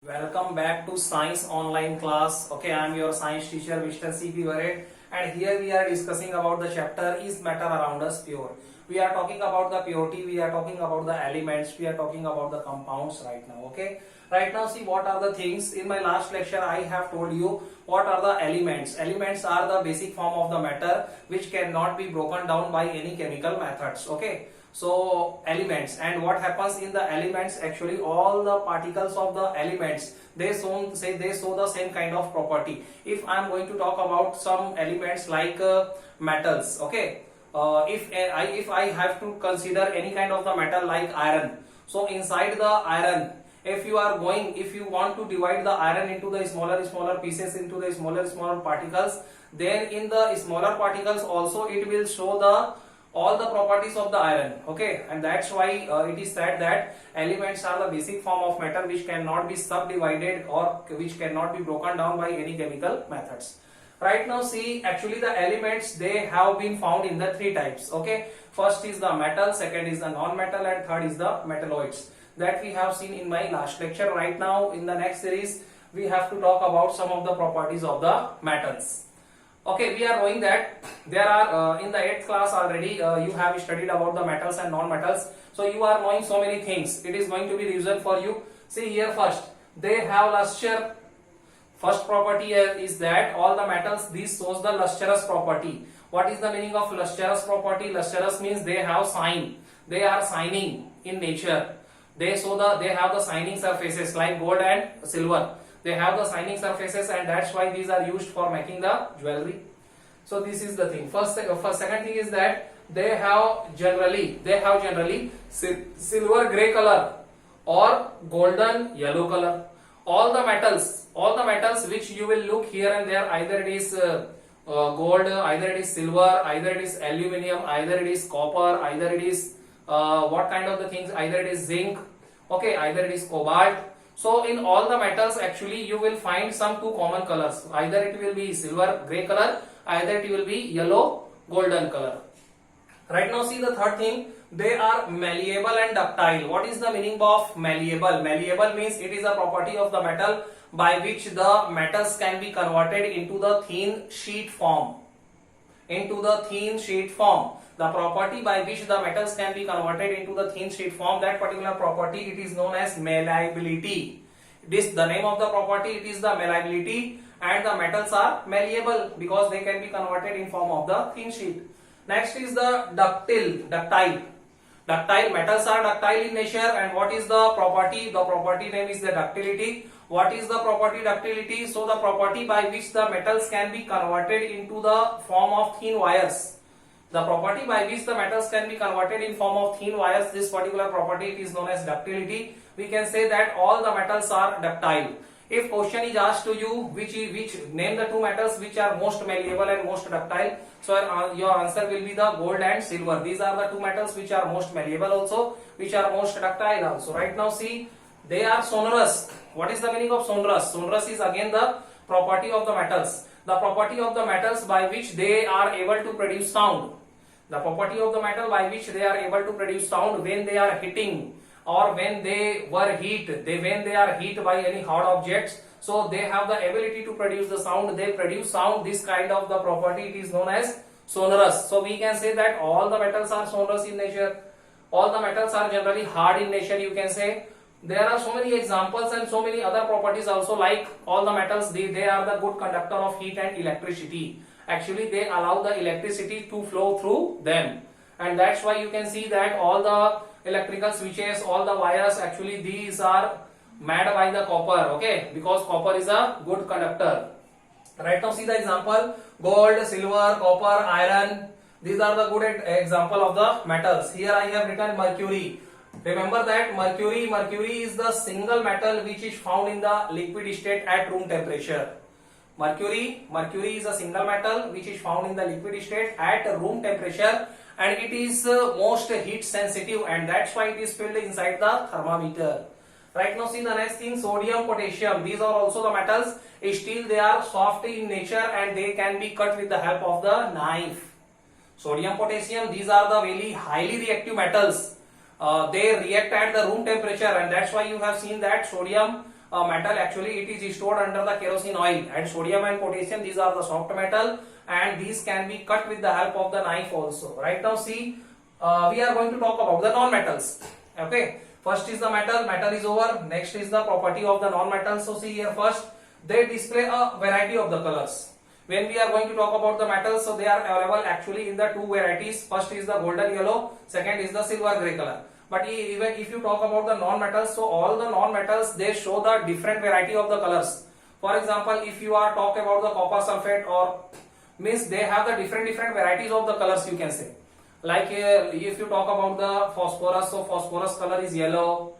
Welcome back to Science Online class. Okay, I am your science teacher Mr. C.P. Varet, and here we are discussing about the chapter Is Matter Around Us Pure? We are talking about the purity, we are talking about the elements, we are talking about the compounds right now. Okay, right now see what are the things. In my last lecture I have told you what are the elements. Elements are the basic form of the matter which cannot be broken down by any chemical methods. Okay, so elements, and what happens in the elements, actually all the particles of the elements, they show the same kind of property. If I am going to talk about some elements like metals, okay, if I have to consider any kind of the metal like iron, so inside the iron, if you want to divide the iron into the smaller pieces, into the smaller particles, then in the smaller particles also it will show the all the properties of the iron. Okay, and that's why it is said that elements are the basic form of matter which cannot be subdivided or which cannot be broken down by any chemical methods. Right now see, actually the elements, they have been found in the three types. Okay, first is the metal, second is the non-metal, and third is the metalloids, that we have seen in my last lecture. Right now in the next series we have to talk about some of the properties of the metals. Okay, we are knowing that there are in the 8th class already you have studied about the metals and non-metals, so you are knowing so many things. It is going to be revision for you. See here, first they have luster. First property is that all the metals, this shows the lustrous property. What is the meaning of lustrous property? Lustrous means they have shine, they are shining in nature. They have the shining surfaces like gold and silver. They have the shining surfaces, and that's why these are used for making the jewelry. So this is the thing. Second thing is that they have generally silver gray color or golden yellow color. All the metals which you will look here and there, either it is gold, either it is silver, either it is aluminium, either it is copper, either it is what kind of the things, either it is zinc, okay, either it is cobalt. So in all the metals actually you will find some two common colors. Either it will be silver gray color, either it will be yellow golden color. Right now see the third thing, they are malleable and ductile. What is the meaning of malleable? Malleable means it is a property of the metal by which the metals can be converted into the thin sheet form. The property by which the metals can be converted into the thin sheet form, that particular property, it is known as malleability. The name of the property, it is the malleability, and the metals are malleable because they can be converted in form of the thin sheet. Next is the ductile. Metals are ductile in nature, and what is the property? The property name is the ductility. What is the property ductility? So the property by which the metals can be converted into the form of thin wires. The property by which the metals can be converted in form of thin wires, this particular property, it is known as ductility. We can say that all the metals are ductile. If question is asked to you, which name the two metals which are most malleable and most ductile, so your answer will be the gold and silver. These are the two metals which are most malleable also, which are most ductile also. Right now see, they are sonorous. What is the meaning of sonorous? Sonorous is again the property of the metals. The property of the metals by which they are able to produce sound. The property of the metal by which they are able to produce sound when they are hitting or when they are hit by any hard objects, so they have the ability to produce the sound. They produce sound. This kind of the property, it is known as sonorous. So we can say that all the metals are sonorous in nature. All the metals are generally hard in nature, you can say. There are so many examples and so many other properties also, like all the metals, they are the good conductor of heat and electricity. Actually they allow the electricity to flow through them, and that's why you can see that all the electrical switches, all the wires, actually these are made by the copper, okay, because copper is a good conductor. Right now see the example, gold, silver, copper, iron, these are the good example of the metals. Here I have written mercury. Remember that mercury is the single metal which is found in the liquid state at room temperature. Mercury is a single metal which is found in the liquid state at room temperature, and it is most heat sensitive, and that's why it is filled inside the thermometer. Right now see the next thing, sodium, potassium. These are also the metals. Still they are soft in nature and they can be cut with the help of the knife. Sodium, potassium, these are the very highly reactive metals. They react at the room temperature, and that's why you have seen that sodium metal, actually it is stored under the kerosene oil, and sodium and potassium, these are the soft metal, and these can be cut with the help of the knife also. Right now see, we are going to talk about the non-metals. Okay, first is the metal is over. Next is the property of the non-metals. So see here, first they display a variety of the colors. When we are going to talk about the metals, so they are available actually in the two varieties. First is the golden yellow, second is the silver gray color. But even if you talk about the non-metals, so all the non-metals, they show the different variety of the colors. For example, if you are talk about the copper sulfate, or means they have the different varieties of the colors, you can say. Like if you talk about the phosphorus, so phosphorus color is yellow.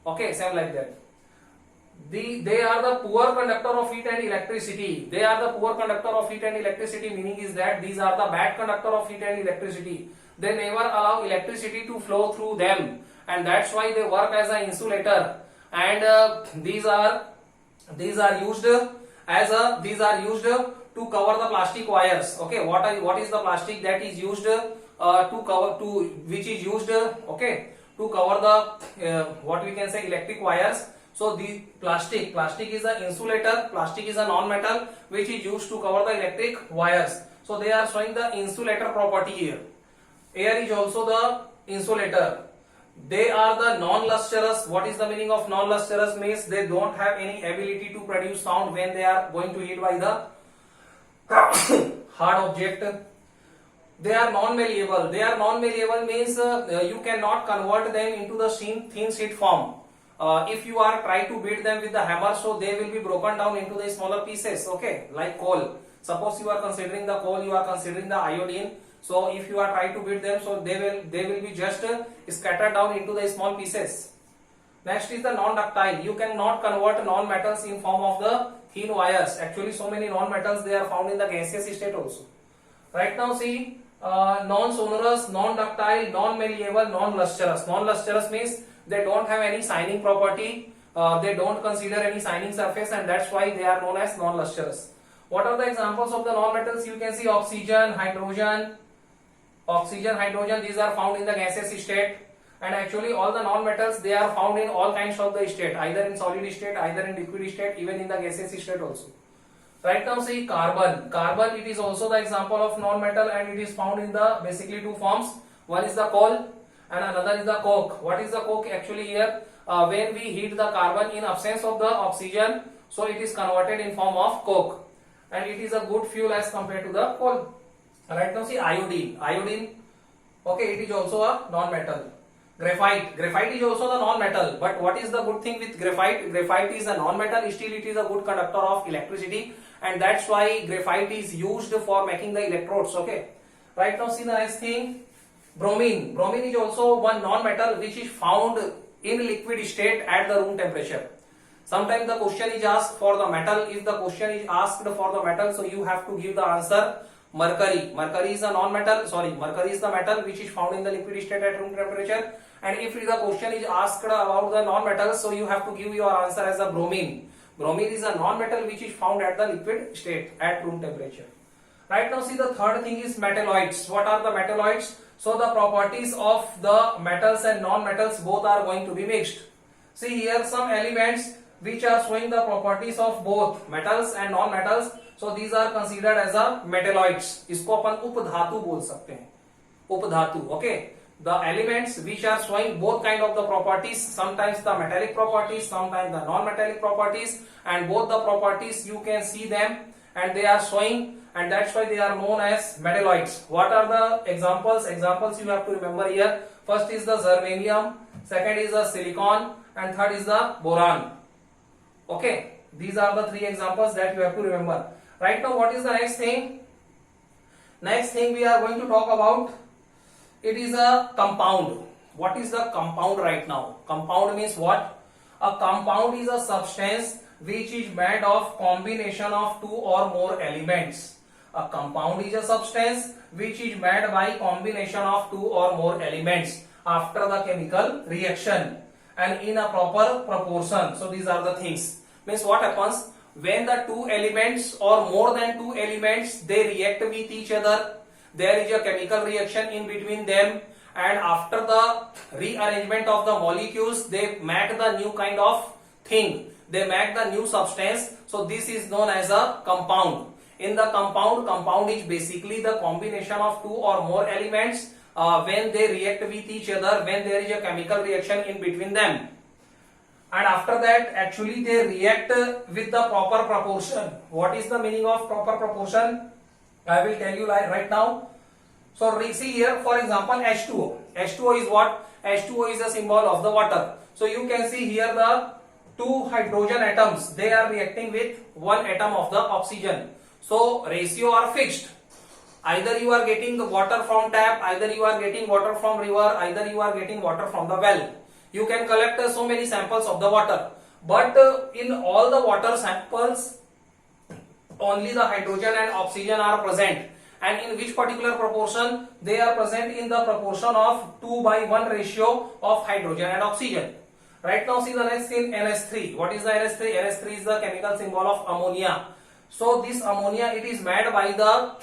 Okay, same like that. They are the poor conductor of heat and electricity. They are the poor conductor of heat and electricity, meaning is that these are the bad conductor of heat and electricity. They never allow electricity to flow through them, and that's why they work as an insulator. And these are used to cover the plastic wires. Okay, what is the plastic that is used which is used okay, to cover the what we can say electric wires. So the plastic is an insulator, plastic is a non-metal which is used to cover the electric wires. So they are showing the insulator property here. Air is also the insulator. They are the non-lustrous. What is the meaning of non-lustrous? Means they don't have any ability to produce sound when they are going to hit by the hard object. They are non-malleable. They are non-malleable means you cannot convert them into the thin sheet form. If you are try to beat them with the hammer, so they will be broken down into the smaller pieces. Okay, like coal. Suppose you are considering the coal, you are considering the iodine. So if you are trying to beat them, so they will be just scattered down into the small pieces. Next is the non-ductile. You cannot convert non-metals in form of the thin wires. Actually, so many non-metals, they are found in the gaseous state also. Right now see, non-sonorous, non-ductile, non-malleable, non-lustrous. Non-lustrous means they don't have any shining property. They don't consider any shining surface, and that's why they are known as non-lustrous. What are the examples of the non-metals? You can see oxygen, hydrogen. Oxygen, hydrogen, these are found in the gaseous state. And actually all the non-metals, they are found in all kinds of the state, either in solid state, either in liquid state, even in the gaseous state also. Right now see carbon. Carbon, it is also the example of non-metal, and it is found in the basically two forms. One is the coal and another is the coke. What is the coke actually here? When we heat the carbon in absence of the oxygen, so it is converted in form of coke, and it is a good fuel as compared to the coal. Right now see iodine. Iodine, okay, it is also a non-metal. Graphite. Graphite is also the non-metal. But what is the good thing with graphite? Graphite is a non-metal, still it is a good conductor of electricity, and that's why graphite is used for making the electrodes. Okay. Right now see the next thing. Bromine. Bromine is also one non-metal which is found in liquid state at the room temperature. Sometimes the question is asked for the metal. If the question is asked for the metal, so you have to give the answer mercury. Mercury is a non-metal. Sorry, mercury is the metal which is found in the liquid state at room temperature. And if the question is asked about the non-metals, so you have to give your answer as a bromine. Bromine is a non-metal which is found at the liquid state at room temperature. Right now see the third thing is metalloids. What are the metalloids? So the properties of the metals and non-metals both are going to be mixed. See here some elements which are showing the properties of both metals and non-metals. So these are considered as a metalloids. इसको अपन उपधातु बोल सकते हैं. उपधातु. Okay. The elements which are showing both kind of the properties, sometimes the metallic properties, sometimes the non-metallic properties, and both the properties you can see them and they are showing, and that's why they are known as metalloids. What are the examples? Examples you have to remember here. First is the germanium, second is the silicon, and third is the boron. Okay, these are the three examples that you have to remember. Right now, what is the next thing? Next thing we are going to talk about, it is a compound. What is the compound right now? Compound means what? A compound is a substance which is made of combination of two or more elements. A compound is a substance which is made by combination of two or more elements after the chemical reaction and in a proper proportion. So these are the things. Means what happens when the two elements or more than two elements, they react with each other. There is a chemical reaction in between them, and after the rearrangement of the molecules, they make the new kind of thing. they make the new substance. So this is known as a compound. In the compound is basically the combination of two or more elements when they react with each other, when there is a chemical reaction in between them. And after that actually they react with the proper proportion. What is the meaning of proper proportion? I will tell you right now. So see here, for example, H2O. H2O is what? H2O is a symbol of the water. So you can see here the two hydrogen atoms, they are reacting with one atom of the oxygen. So ratio are fixed. Either you are getting the water from tap, either you are getting water from river, either you are getting water from the well. You can collect so many samples of the water. But in all the water samples, only the hydrogen and oxygen are present. And in which particular proportion? They are present in the proportion of 2:1 ratio of hydrogen and oxygen. Right now see the next thing, NH3. What is the NH3? NH3 is the chemical symbol of ammonia. So this ammonia, it is made by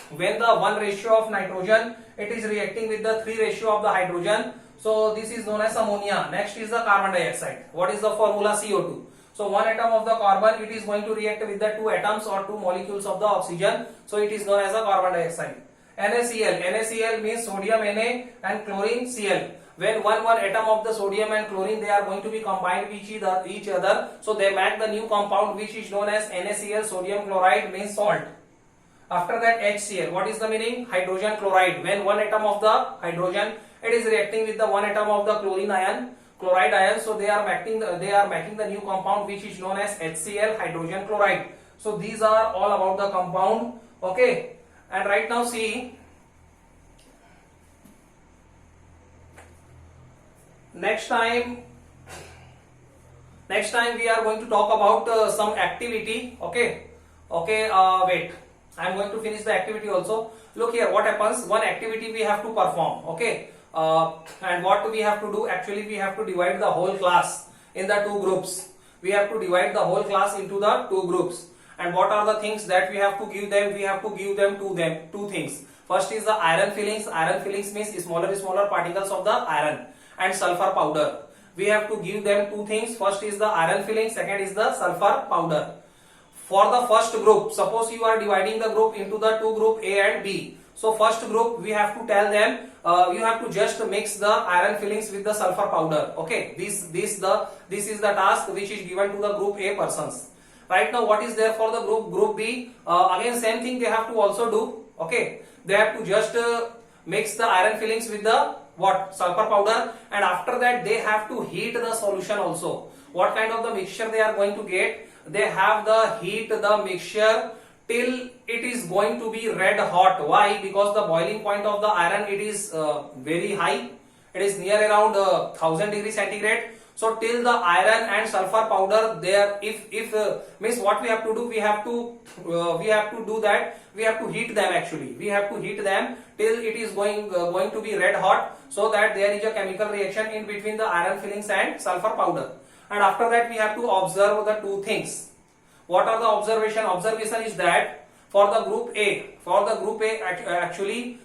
when the 1 ratio of nitrogen, it is reacting with the 3 ratio of the hydrogen. So this is known as ammonia. Next is the carbon dioxide. What is the formula? CO2. So one atom of the carbon, it is going to react with the two atoms or two molecules of the oxygen. So it is known as a carbon dioxide. NaCl. NaCl means sodium Na and chlorine Cl. When one atom of the sodium and chlorine, they are going to be combined with each other. So they make the new compound which is known as NaCl. Sodium chloride means salt. After that HCl. What is the meaning? Hydrogen chloride. When one atom of the hydrogen, it is reacting with the one atom of the chlorine ion, chloride ion. So they are making the new compound which is known as HCl, hydrogen chloride. So these are all about the compound. Okay. And right now see, next time we are going to talk about some activity. Okay. Wait, I am going to finish the activity also. Look here, what happens? One activity we have to perform. Okay. And what we have to do? Actually, we have to divide the whole class in the two groups. We have to divide the whole class into the two groups. And what are the things that we have to give them? We have to give them two things. First is the iron fillings. Iron fillings means smaller particles of the iron, and sulfur powder. We have to give them two things. First is the iron filling, second is the sulfur powder. For the first group, suppose you are dividing the group into the two group A and B. So first group, we have to tell them you have to just mix the iron fillings with the sulfur powder. Okay, this is the task which is given to the group A persons. Right now, what is there for the group B? Again, same thing they have to also do. Okay, they have to just mix the iron fillings with the sulfur powder, and after that they have to heat the solution also. What kind of the mixture they are going to get? They have the heat the mixture till it is going to be red hot. Why? Because the boiling point of the iron, it is very high. It is near around 1000 degrees centigrade. So till the iron and sulfur powder there, if means what we have to do, we have to do that. We have to heat them actually. We have to heat them till it is going to be red hot, so that there is a chemical reaction in between the iron fillings and sulfur powder. And after that we have to observe the two things. What are the observation? Observation is that for the group A, actually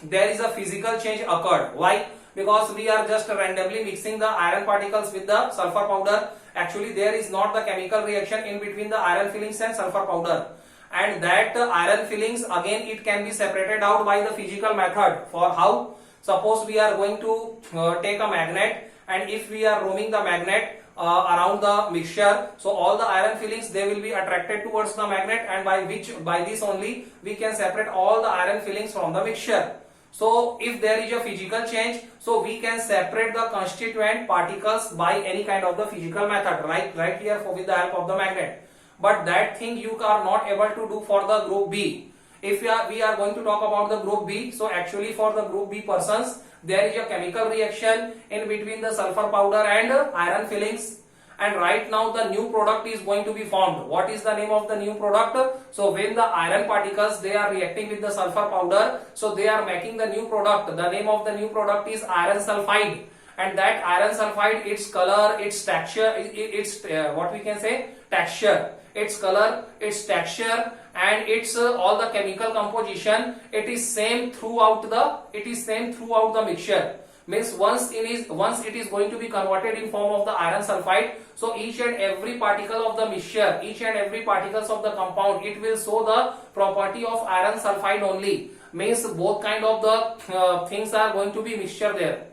there is a physical change occurred. Why? Because we are just randomly mixing the iron particles with the sulfur powder. Actually there is not the chemical reaction in between the iron fillings and sulfur powder. And that iron fillings, again, it can be separated out by the physical method. For how? Suppose we are going to take a magnet, and if we are roaming the magnet around the mixture, so all the iron fillings, they will be attracted towards the magnet, and by this only we can separate all the iron fillings from the mixture. So if there is a physical change, so we can separate the constituent particles by any kind of the physical method, right here with the help of the magnet. But that thing you are not able to do for the group B. If we are going to talk about the group B, so actually for the group B persons, there is a chemical reaction in between the sulfur powder and iron fillings. And right now the new product is going to be formed. What is the name of the new product? So when the iron particles, they are reacting with the sulfur powder, so they are making the new product. The name of the new product is iron sulfide. And that iron sulfide, its color, its texture, its what we can say, texture, its color, its texture, and its all the chemical composition, it is same throughout the mixture. means once it is going to be converted in form of the iron sulfide, so each and every particle of the mixture, each and every particles of the compound, it will show the property of iron sulfide only, means both kind of the things are going to be mixture there,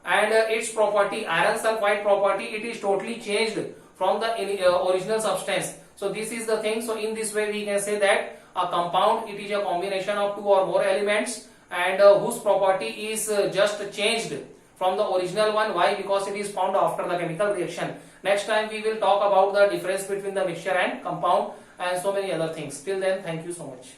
and its property, iron sulfide property, it is totally changed from the original substance. So this is the thing. So in this way we can say that a compound, it is a combination of two or more elements, and whose property is just changed from the original one. Why? Because it is found after the chemical reaction. Next time we will talk about the difference between the mixture and compound and so many other things. Till then, thank you so much.